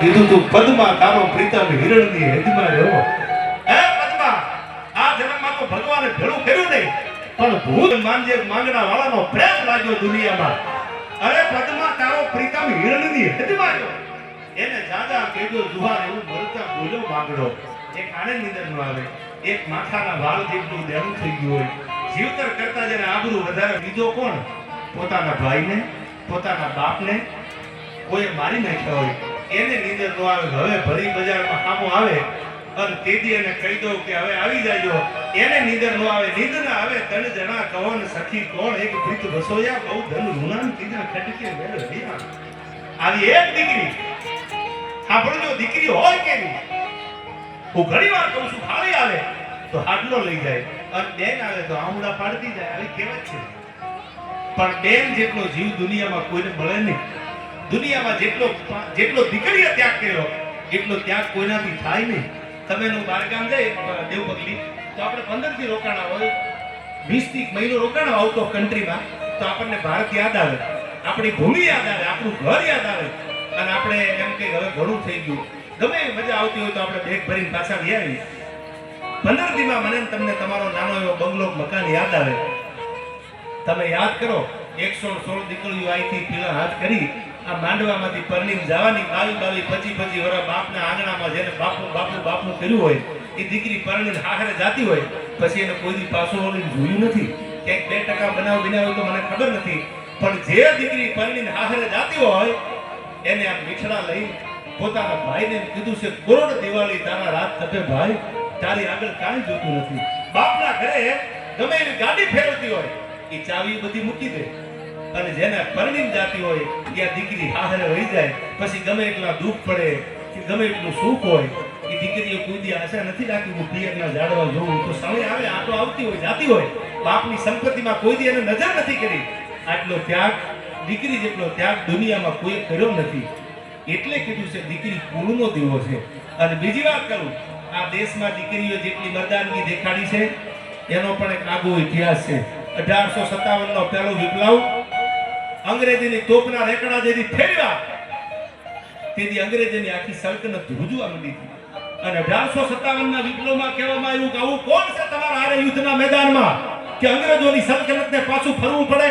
કીધું તું પદ્મા તારો પ્રીતમ હિરણની હેદમાં રહ્યો. હે પદ્મા, આ જન્મમાં તો ભગવાને ભેળું કર્યું નહીં, પણ ભૂત માંજે માંગણા વાળાનો પ્રેમ લાગ્યો દુનિયામાં. અરે પદ્મા તારો પ્રીતમ હિરણની હેદમાં રહ્યો. એને જાજા કેજો જુહાર એવું મરતા બોલો માંગડો. એક આનંદ નીંદર નો આવે, એક માથાના વાળ જેટલું દેણું થઈ ગયું હોય. જીવતર કરતા જેને આબરૂ વધારે બીજો કોણ? પોતાના ભાઈને, પોતાના બાપને કોઈ મારી નાખ્યા હોય એને નીંદર નો આવે. હવે ભરી બજારમાં સામો આવે અને તેદી એને કહી દો કે હવે આવી જાજો, એને નીંદર નો આવે. નીંદર ના આવે તણ જણા કહોન સખી કોણ? એક પ્રીત રસોયા બહુ ધન રૂણાન કીધા ખટકે મેળ રિયા. આવી એક દીકરી આપણો દીકરી હોય કે નહીં, હું ઘણી વાર કહું છું, ખાલી આવે તો હાડલો લઈ જાય અને બેન આવે તો આમડા પાડતી જાય. આવી કહેવત છે. પણ બેન જેટલો જીવ દુનિયામાં કોઈને મળે નહીં. દુનિયામાં જેટલો દીકરીએ ત્યાગ કર્યો એટલો ત્યાગ કોઈનાથી થાય નહીં. તમે નું બારગામ જાય દેવબગલી તો આપણે 15 થી રોકાણા હોય, 20 થી મહિનો રોકાણા આઉટ ઓફ કન્ટ્રીમાં, તો આપણને ભારત યાદ આવે, આપણી ભૂમિ યાદ આવે, આપણું ઘર યાદ આવે અને આપણે એમ કે હવે ઘણું થઈ ગયું. ગમે મજા આવતી હોય તો આપણે બેગ ભરીને પાછા લઈ આવી. 15 દીમાં મને તમને તમારો નાનો એવો બંગલો મકાન યાદ આવે. તમે યાદ કરો 116 દીકરીઓ આઈથી પીલા હાથ કરી આ માંડવામાંથી પરણીને જવાની 22 25 વર્ષ બાપના આંગણામાં જેને બાપુ બાપુ બાપુ કર્યું હોય એ દીકરી પરણીને હાહરે જાતી હોય પછી એને કોઈ દી પાછું વળીને જોયું નથી. ક્યાંક 2% બનાવ્યો તો મને ખબર નથી, પણ જે દીકરી પરણીને હાહરે જાતી હોય એને આ મીઠડા લઈ પોતાના ભાઈને કીધું છે, કરોડ દિવાળી તારા રાત તપે ભાઈ, તારી આગળ કાંઈ જોતું નથી. બાપના ઘરે ગમે એવી ગાડી ફેરવતી હોય એ ચાવી બધી મૂકી દે અને જેને પરણીને જાતી હોય એ દીકરી હાહરે વહી જાય. પછી ગમે એટલા દુઃખ પડે કે ગમે એટલું સુખ હોય એ દીકરીઓ કોઈ દી આશા નથી રાખી હું પિયરના ઝાડવા જોઉં. તો સમય આવે આટો આવતી હોય જાતી હોય, બાપની સંપત્તિમાં કોઈ દી એને નજર નથી કરી. આટલો ત્યાગ, દીકરી જેટલો ત્યાગ દુનિયામાં કોઈ કર્યો નથી. એટલે કીધું છે દીકરી કુળનો દીવો છે. અને બીજી વાત કરું, આ દેશમાં દીકરીઓ જેટલી મર્દાનગી દેખાડી છે એનો પણ એક આગો ઇતિહાસ છે. 1857 નો પહેલો વિપ્લવ, અંગ્રેજીની તોપના રેકડા જેથી ફેરવ્યા તેથી અંગ્રેજોની આખી સલ્તનત ધ્રુજવા માંડી હતી. અને 1857 ના વિપ્લવમાં કહેવામાં આવ્યું કે આવું કોણ છે તમારા હારે યુદ્ધના મેદાનમાં કે અંગ્રેજોની સલ્તનતને પાછું ફરવું પડે.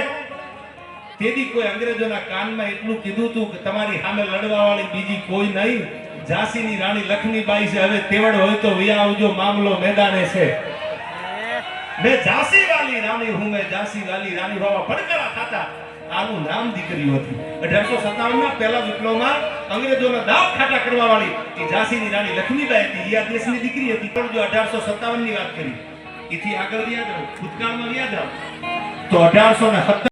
તેથી કોઈ અંગ્રેજોના કાનમાં એટલું કીધું હતું કે તમારી સામે લડવા વાળી બીજી કોઈ નહીં, ઝાંસીની રાણી લક્ષ્મીબાઈ છે, હવે તેવડ હોય તો વિયા આવજો, મામલો મેદાને છે. મેં ઝાંસી વાલી રાણી હું, મેં ઝાંસી વાલી રાણી હોવા પડકારા ખાતા. આનું નામ દીકરીઓ હતી. 1857 ના પહેલા વિપ્લવમાં અંગ્રેજોના દાવ ખાટા કરવા વાળી એ ઝાંસીની રાણી લક્ષ્મીબાઈ હતી. એ દેશની દીકરી હતી. પણ જો 1857 ની વાત કરી, એથી આગળ યાદ રહો, ભૂતકાળમાં યાદ રહો તો 1857